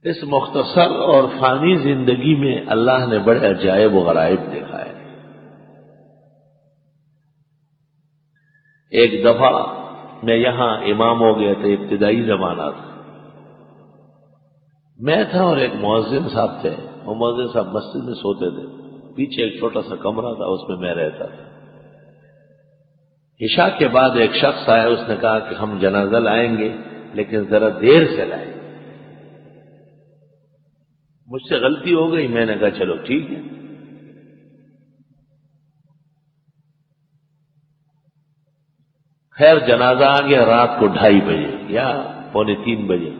اس مختصر اور فانی زندگی میں اللہ نے بڑے عجائب و غرائب دکھائے۔ ایک دفعہ میں یہاں امام ہو گیا تھا، ابتدائی زمانہ تھا، میں تھا اور ایک مؤذن صاحب تھے۔ وہ مؤذن صاحب مسجد میں سوتے تھے، پیچھے ایک چھوٹا سا کمرہ تھا، اس میں رہتا تھا۔ عشاء کے بعد ایک شخص آیا، اس نے کہا کہ ہم جنازہ لائیں گے لیکن ذرا دیر سے لائیں۔ مجھ سے غلطی ہو گئی، میں نے کہا چلو ٹھیک ہے۔ خیر جنازہ آ گیا رات کو 2:30 بجے یا 2:45 بجے،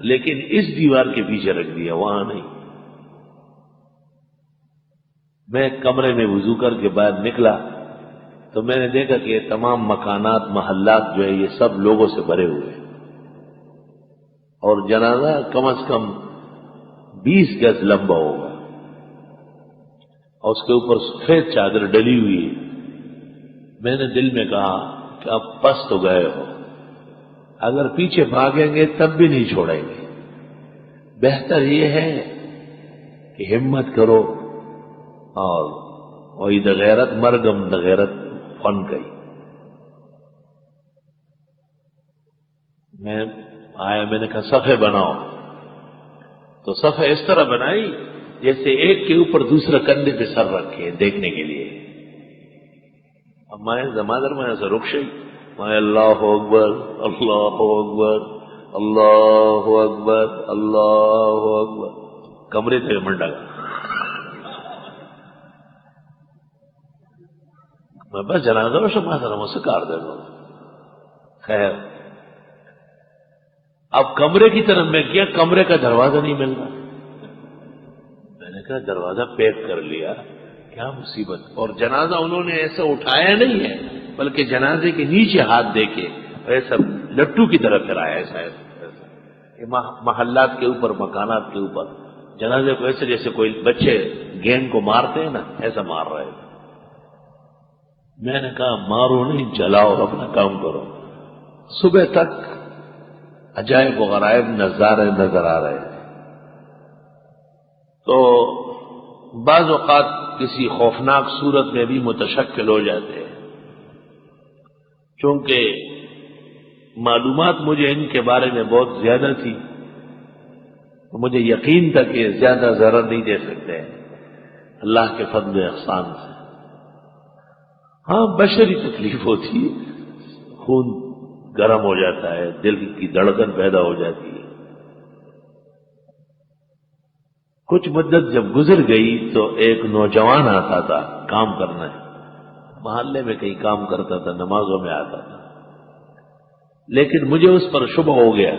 لیکن اس دیوار کے پیچھے رکھ دیا، وہاں نہیں۔ میں کمرے میں وضو کر کے باہر نکلا تو میں نے دیکھا کہ یہ تمام مکانات محلات جو ہے یہ سب لوگوں سے بھرے ہوئے ہیں، اور جنازہ کم از کم 20 گز لمبا ہوگا، اور اس کے اوپر سفید چادر ڈلی ہوئی ہے۔ میں نے دل میں کہا کہ اب پس تو گئے ہو، اگر پیچھے بھاگیں گے تب بھی نہیں چھوڑیں گے، بہتر یہ ہے کہ ہمت کرو، اور وہی دغیرت مرگم دغیرت فن گئی۔ میں آیا، میں نے کہا صفحے بناؤ، تو صفحے اس طرح بنائی جیسے ایک کے اوپر دوسرا کندھے پہ سر رکھے دیکھنے کے لیے۔ اب میں زمادر میں ایسا رخشی میں اللہ اکبر اللہ اکبر اللہ اکبر اللہ اکبر، کمرے تھے منڈا کا، میں بس جنازہ میں شما سر مجھ سے کار دے دو۔ خیر اب کمرے کی طرف میں کیا، کمرے کا دروازہ نہیں مل رہا، میں نے کہا دروازہ پیک کر لیا، کیا مصیبت۔ اور جنازہ انہوں نے ایسا اٹھایا نہیں ہے، بلکہ جنازے کے نیچے ہاتھ دے کے ایسا لٹو کی طرف پھرایا، ایسا محلات کے اوپر مکانات کے اوپر جنازے کو ایسے جیسے کوئی بچے گیند کو مارتے ہیں نا، ایسا مار رہے تھے۔ میں نے کہا مارو نہیں، جلاؤ اور اپنا کام کرو۔ صبح تک عجائب و غرائب نظارے نظر آ رہے تھے۔ تو بعض اوقات کسی خوفناک صورت میں بھی متشکل ہو جاتے ہیں، چونکہ معلومات مجھے ان کے بارے میں بہت زیادہ تھی، تو مجھے یقین تھا کہ زیادہ ضرر نہیں دے سکتے اللہ کے فضل و احسان سے۔ ہاں بشری تکلیف ہوتی ہے، خون گرم ہو جاتا ہے، دل کی دھڑکن پیدا ہو جاتی ہے۔ کچھ مدت جب گزر گئی تو ایک نوجوان آتا تھا کام کرنا ہے، محلے میں کہیں کام کرتا تھا، نمازوں میں آتا تھا، لیکن مجھے اس پر شبہ ہو گیا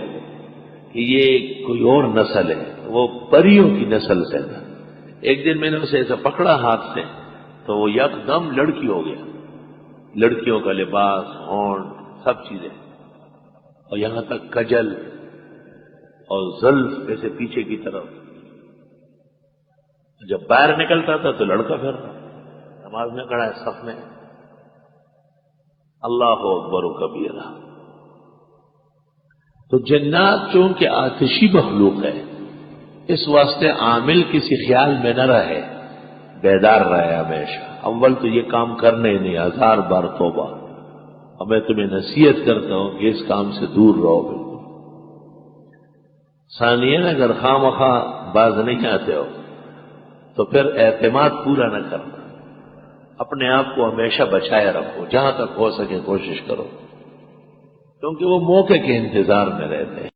کہ یہ کوئی اور نسل ہے، وہ پریوں کی نسل سے تھا۔ ایک دن میں نے اسے ایسا پکڑا ہاتھ سے تو وہ یکدم لڑکی ہو گیا، لڑکیوں کا لباس، ہونٹ، سب چیزیں، اور یہاں تک کجل اور زلف ایسے پیچھے کی طرف۔ جب باہر نکلتا تھا تو لڑکا پھر رہا، نماز میں کھڑا ہے صف میں، اللہ اکبر و کبیرہ۔ تو جنات چونکہ آتشی مخلوق ہے، اس واسطے عامل کسی خیال میں نہ رہے، بیدار رہے ہمیشہ۔ اول تو یہ کام کرنے نہیں، 1000 بار توبہ، اور میں تمہیں نصیحت کرتا ہوں کہ اس کام سے دور رہو بالکل۔ ثانیہ اگر خواہ مخواہ باز نہیں آتے ہو تو پھر اعتماد پورا نہ کرنا، اپنے آپ کو ہمیشہ بچائے رکھو، جہاں تک ہو سکے کوشش کرو، کیونکہ وہ موقع کے انتظار میں رہتے ہیں۔